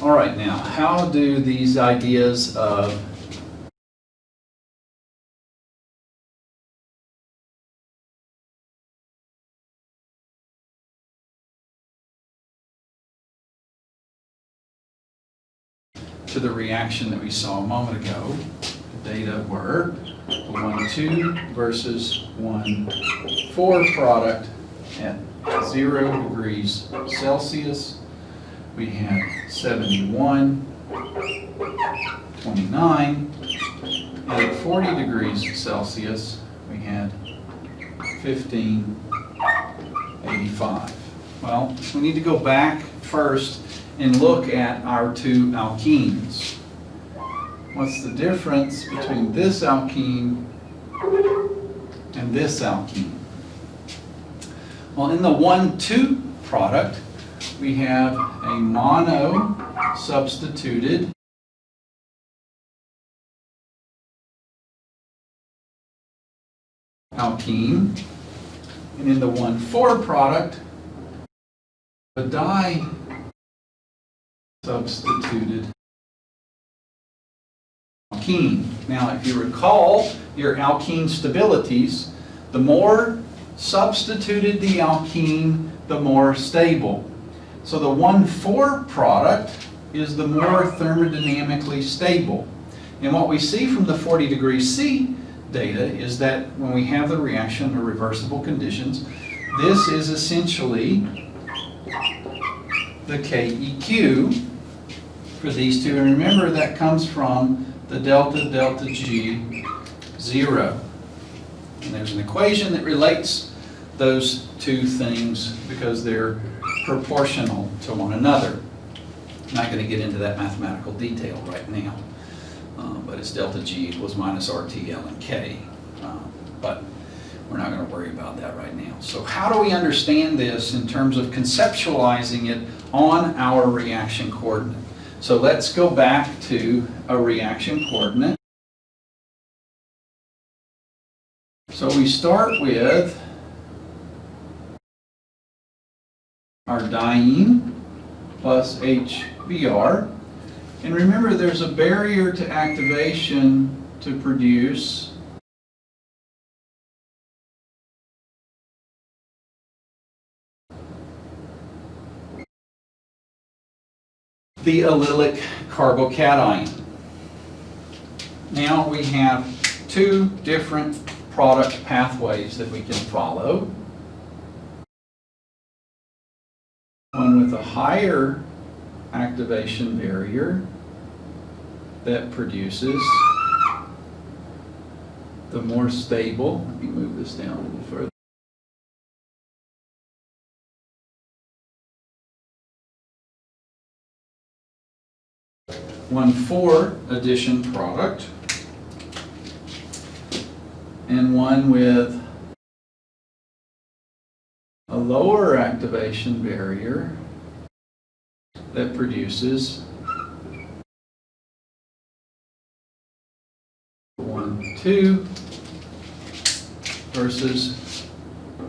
All right, now, how do these ideas of to the reaction that we saw a moment ago? The data were 1,2 versus 1,4 product at 0 degrees Celsius. We had 71, 29, and at 40 degrees Celsius, we had 15, 85. Well, we need to go back first and look at our two alkenes. What's the difference between this alkene and this alkene? Well, in the 1,2 product, we have a mono-substituted alkene, and in the 1,4 product, a di-substituted alkene. Now, if you recall your alkene stabilities, the more substituted the alkene, the more stable. So the 1,4 product is the more thermodynamically stable. And what we see from the 40 degrees C data is that when we have the reaction under reversible conditions, this is essentially the KEQ for these two. And remember, that comes from the delta delta G 0. And there's an equation that relates those two things because they're proportional to one another. I'm not going to get into that mathematical detail right now, but it's delta G equals minus RT L and K. But we're not going to worry about that right now. So how do we understand this in terms of conceptualizing it on our reaction coordinate? So let's go back to a reaction coordinate. So we start with our diene plus HBr. And remember, there's a barrier to activation to produce the allylic carbocation. Now we have two different product pathways that we can follow. One with a higher activation barrier that produces the more stable. Let me move this down a little further. One 4 addition product, and one with a lower activation barrier that produces 1,2 versus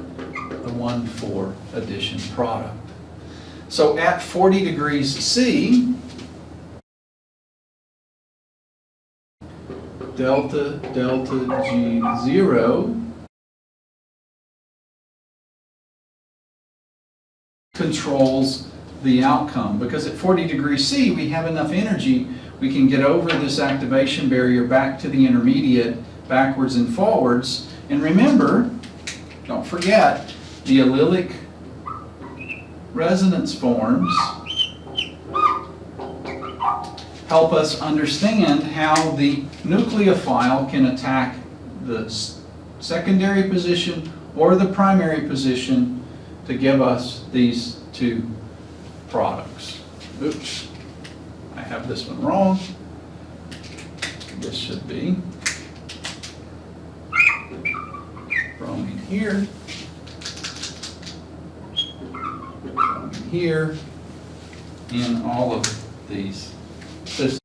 the 1,4 addition product. So at 40 degrees C, delta delta G0 controls the outcome, because at 40 degrees C we have enough energy, we can get over this activation barrier back to the intermediate, backwards and forwards. And remember, don't forget, the allylic resonance forms help us understand how the nucleophile can attack the secondary position or the primary position to give us these two products. Oops, I have this one wrong. This should be bromine here, bromine here, in all of these systems.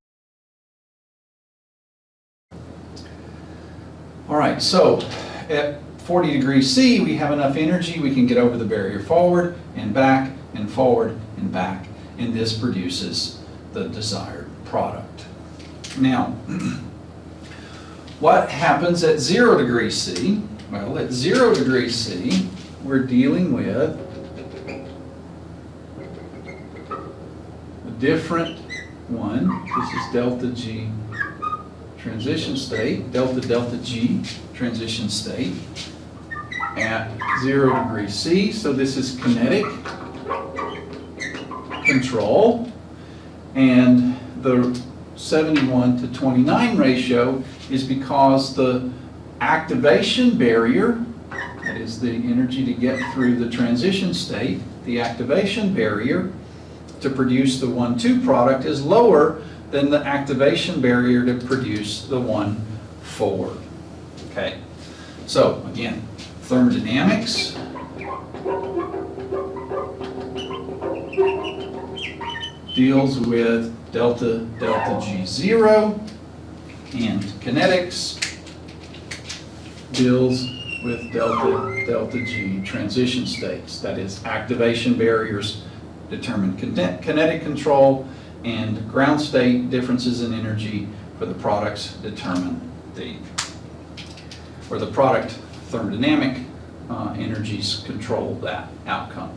All right, so at 40 degrees C, we have enough energy, we can get over the barrier forward and back and forward and back, and this produces the desired product. Now, what happens at 0 degrees C? Well, at 0 degrees C, we're dealing with a different one. This is delta G transition state, delta delta G transition state at 0 degrees C. So this is kinetic control, and the 71 to 29 ratio is because the activation barrier, that is the energy to get through the transition state, the activation barrier to produce the 1,2 product is lower than the activation barrier to produce the 1,4. Okay, so again, thermodynamics deals with delta delta G0, and kinetics deals with delta delta G transition states. That is, activation barriers determine kinetic control, and ground state differences in energy for the products determine the product thermodynamic energies control that outcome.